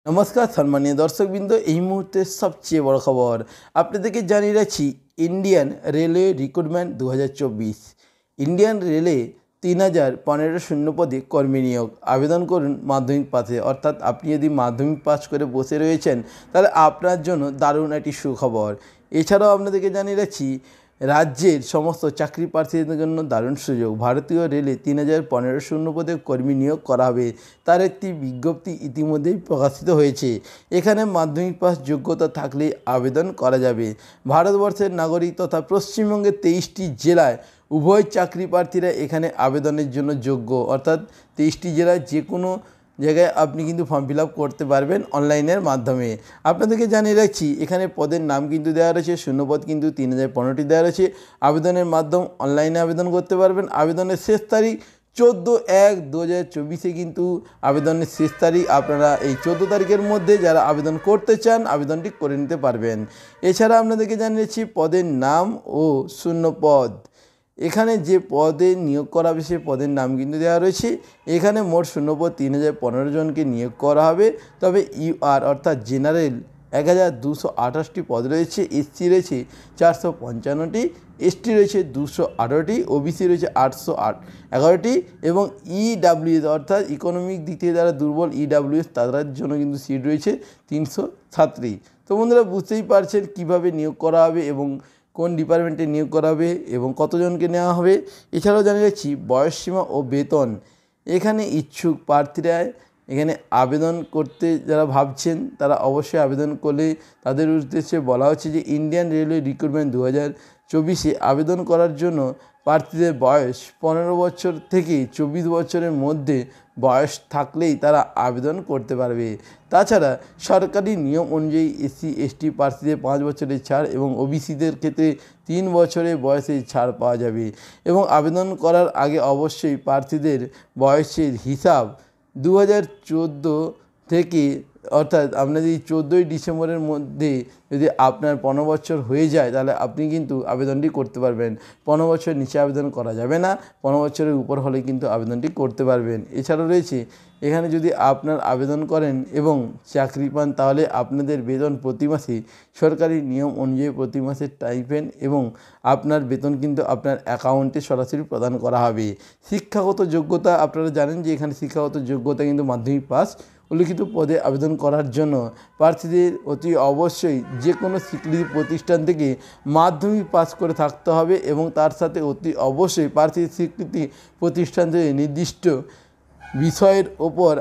নমস্কার সম্মানীয় দর্শকবৃন্দ, এই মুহূর্তের সবচেয়ে বড় খবর আপনাদেরকে জানিয়ে রাখছি। Indian railway recruitment 2024। ইন্ডিয়ান রেলে 3015 শূন্য পদে কর্মী নিয়োগ। আবেদন করুন মাধ্যমিক পাশে। অর্থাৎ আপনি যদি মাধ্যমিক পাস করে বসে রয়েছেন তাহলে আপনার জন্য দারুণ একটি সুখবর। এছাড়াও আপনাদেরকে জানিয়ে রাখছি, রাজ্যের সমস্ত চাকরি প্রার্থীদের জন্য দারুণ সুযোগ। ভারতীয় রেলে 3015 শূন্য পদে কর্মী নিয়োগ করা হবে, তার একটি বিজ্ঞপ্তি ইতিমধ্যেই প্রকাশিত হয়েছে। এখানে মাধ্যমিক পাস যোগ্যতা থাকলে আবেদন করা যাবে। ভারতবর্ষের নাগরিক তথা পশ্চিমবঙ্গের 23টি জেলায় উভয় চাকরি প্রার্থীরা এখানে আবেদনের জন্য যোগ্য। অর্থাৎ 23টি জেলায় যে কোনো জায়গায় আপনি কিন্তু ফর্ম ফিল আপ করতে পারবেন অনলাইনের মাধ্যমে। আপনাদেরকে জানিয়ে রাখছি, এখানে পদের নাম কিন্তু দেওয়া রয়েছে, শূন্যপদ কিন্তু 3015টি দেওয়া রয়েছে। আবেদনের মাধ্যম অনলাইনে আবেদন করতে পারবেন। আবেদনের শেষ তারিখ 14/1/2024 কিন্তু আবেদনের শেষ তারিখ। আপনারা এই 14 তারিখের মধ্যে যারা আবেদন করতে চান আবেদনটি করে নিতে পারবেন। এছাড়া আপনাদেরকে জানিয়েছি পদের নাম ও শূন্যপদ। এখানে যে পদে নিয়োগ করা হবে সে পদের নাম কিন্তু দেওয়া রয়েছে। এখানে মোট শূন্যপদ 3015 জনকে নিয়োগ করা হবে। তবে ইউআর অর্থাৎ জেনারেল 1228টি পদ রয়েছে, এসসি রয়েছে 455টি, এসটি রয়েছে 218টি, ওবিসি রয়েছে 811টি এবং ইডাব্লিউএস অর্থাৎ ইকোনমিক দিক থেকে যারা দুর্বল ইডাব্লিউএস তাদের জন্য কিন্তু সিট রয়েছে 307টি। তো বন্ধুরা, বুঝতেই পারছেন কীভাবে নিয়োগ করা হবে এবং কোন ডিপার্টমেন্টে নিয়োগ করা হবে এবং কতজনকে নেওয়া হবে। এছাড়াও জানিয়ে রাখছি বয়সসীমা ও বেতন। এখানে ইচ্ছুক প্রার্থীরা এখানে আবেদন করতে যারা ভাবছেন তারা অবশ্যই আবেদন করলে তাদের উদ্দেশ্যে বলা হচ্ছে যে ইন্ডিয়ান রেলওয়ে রিক্রুটমেন্ট 2024 আবেদন করার জন্য প্রার্থীদের বয়স 15 বছর থেকে 24 বছরের মধ্যে বয়স থাকলেই তারা আবেদন করতে পারবে। তাছাড়া সরকারি নিয়ম অনুযায়ী এসসি এসটি প্রার্থীদের 5 বছরের ছাড় এবং ওবিসিদের ক্ষেত্রে 3 বছরের বয়সে ছাড় পাওয়া যাবে। এবং আবেদন করার আগে অবশ্যই প্রার্থীদের বয়সের হিসাব 2014 থেকে, অর্থাৎ আপনার যদি 14ই ডিসেম্বরের মধ্যে যদি আপনার 15 বছর হয়ে যায় তাহলে আপনি কিন্তু আবেদনটি করতে পারবেন। 15 বছরের নিচে আবেদন করা যাবে না, 15 বছরের উপর হলে কিন্তু আবেদনটি করতে পারবেন। এছাড়াও রয়েছে এখানে যদি আপনার আবেদন করেন এবং চাকরি পান তাহলে আপনাদের বেতন প্রতি মাসে সরকারি নিয়ম অনুযায়ী প্রতি মাসে স্টাইপেন্ড এবং আপনার বেতন কিন্তু আপনার অ্যাকাউন্টে সরাসরি প্রদান করা হবে। শিক্ষাগত যোগ্যতা আপনারা জানেন যে এখানে শিক্ষাগত যোগ্যতা কিন্তু মাধ্যমিক পাস। উল্লিখিত পদে আবেদন করার জন্য প্রার্থীদের অতি অবশ্যই যে কোনো স্বীকৃতি প্রতিষ্ঠান থেকে মাধ্যমিক পাস করে থাকতে হবে এবং তার সাথে অতি অবশ্যই প্রার্থীর স্বীকৃতি প্রতিষ্ঠান থেকে নির্দিষ্ট বিষয়ের ওপর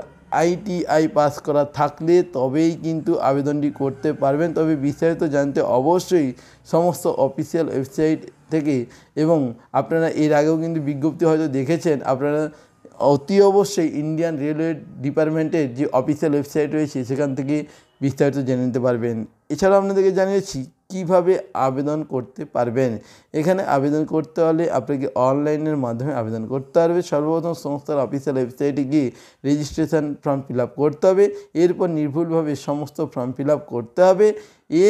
ITI পাস করা থাকলে তবেই কিন্তু আবেদনটি করতে পারবেন। তবে বিস্তারিত জানতে অবশ্যই সমস্ত অফিসিয়াল ওয়েবসাইট থেকে, এবং আপনারা এর আগেও কিন্তু বিজ্ঞপ্তি হয়তো দেখেছেন, আপনারা অতি অবশ্যই ইন্ডিয়ান রেলওয়ে ডিপার্টমেন্টের যে অফিসিয়াল ওয়েবসাইট রয়েছে সেখান থেকে বিস্তারিত জেনে নিতে পারবেন। এছাড়াও আপনাদেরকে জানিয়েছি কিভাবে আবেদন করতে পারবেন। এখানে আবেদন করতে হলে আপনাকে অনলাইনের মাধ্যমে আবেদন করতে হবে। সর্বপ্রথম সংস্থার অফিসিয়াল ওয়েবসাইটে গিয়ে রেজিস্ট্রেশন ফর্ম ফিল আপ করতে হবে। এরপর নির্ভুলভাবে সমস্ত ফর্ম ফিল আপ করতে হবে।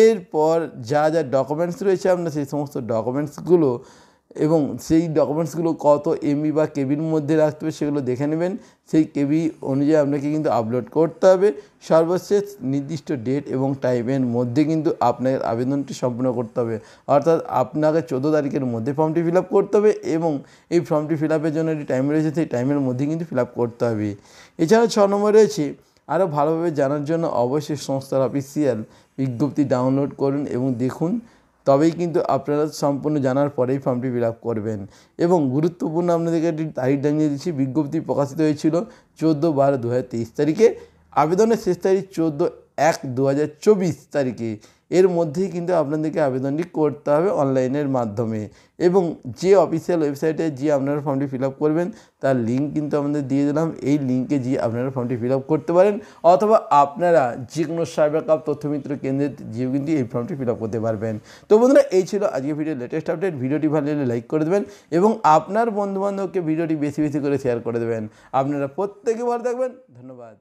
এরপর যা যা ডকুমেন্টস রয়েছে আপনার সেই সমস্ত ডকুমেন্টসগুলো এবং সেই ডকুমেন্টসগুলো কত এমবি বা কেবির মধ্যে রাখতে হবে সেগুলো দেখে নেবেন। সেই কেবি অনুযায়ী আপনাকে কিন্তু আপলোড করতে হবে। সর্বশেষ নির্দিষ্ট ডেট এবং টাইমের মধ্যে কিন্তু আপনার আবেদনটি সম্পূর্ণ করতে হবে। অর্থাৎ আপনাকে 14 তারিখের মধ্যে ফর্মটি ফিল আপ করতে হবে এবং এই ফর্মটি ফিল আপের জন্য একটি টাইম রয়েছে, সেই টাইমের মধ্যে কিন্তু ফিল আপ করতে হবে। এছাড়াও 6 নম্বর রয়েছে, আরও ভালোভাবে জানার জন্য অবশ্যই সংস্থার অফিসিয়াল বিজ্ঞপ্তি ডাউনলোড করুন এবং দেখুন, তবেই কিন্তু আপনারা সম্পূর্ণ জানার পরেই ফর্মটি ফিল আপ করবেন। এবং গুরুত্বপূর্ণ আপনাদেরকে একটি তারিখ জানিয়ে দিচ্ছি, বিজ্ঞপ্তি প্রকাশিত হয়েছিল 14/12/2023 তারিখে। আবেদনের শেষ তারিখ 14/1/2024 তারিখে। এর মধ্যেই কিন্তু আপনাদেরকে আবেদনটি করতে হবে অনলাইনের মাধ্যমে। এবং যে অফিসিয়াল ওয়েবসাইটে যে আপনারা ফর্মটি ফিল আপ করবেন তার লিঙ্ক কিন্তু আমাদের দিয়ে দিলাম। এই লিঙ্কে গিয়ে আপনারা ফর্মটি ফিল আপ করতে পারেন, অথবা আপনারা যে কোনো সাইবার ক্যাফে তথ্যমিত্র কেন্দ্রে গিয়েও কিন্তু এই ফর্মটি ফিল আপ করতে পারবেন। তো বন্ধুরা, এই ছিল আজকে ভিডিওর লেটেস্ট আপডেট। ভিডিওটি ভালো লাগলে লাইক করে দেবেন এবং আপনার বন্ধুবান্ধবকে ভিডিওটি বেশি বেশি করে শেয়ার করে দেবেন। আপনারা প্রত্যেকে ভালো থাকবেন। ধন্যবাদ।